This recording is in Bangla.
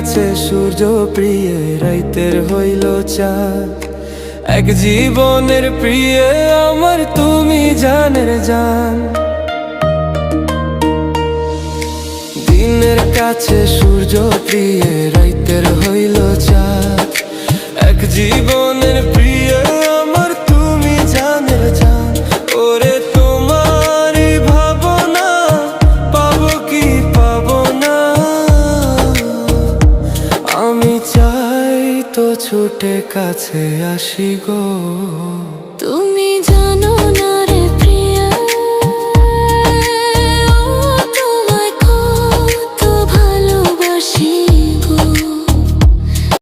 কাছে সূর্য প্রিয় রাইতের হইল চাঁদ। এক জীবনের প্রিয় আমার তুমি জানের জান। দিনের কাছে সূর্য প্রিয় রাইতের হইল চাঁদ। এক জীবনের প্রিয় আমার তুমি জানের জান। ওরে তোমার ভাবনা পাবো কি পাবো না, আমি চাই তো ছুটে কাছে আসি গো। তুমি জানো না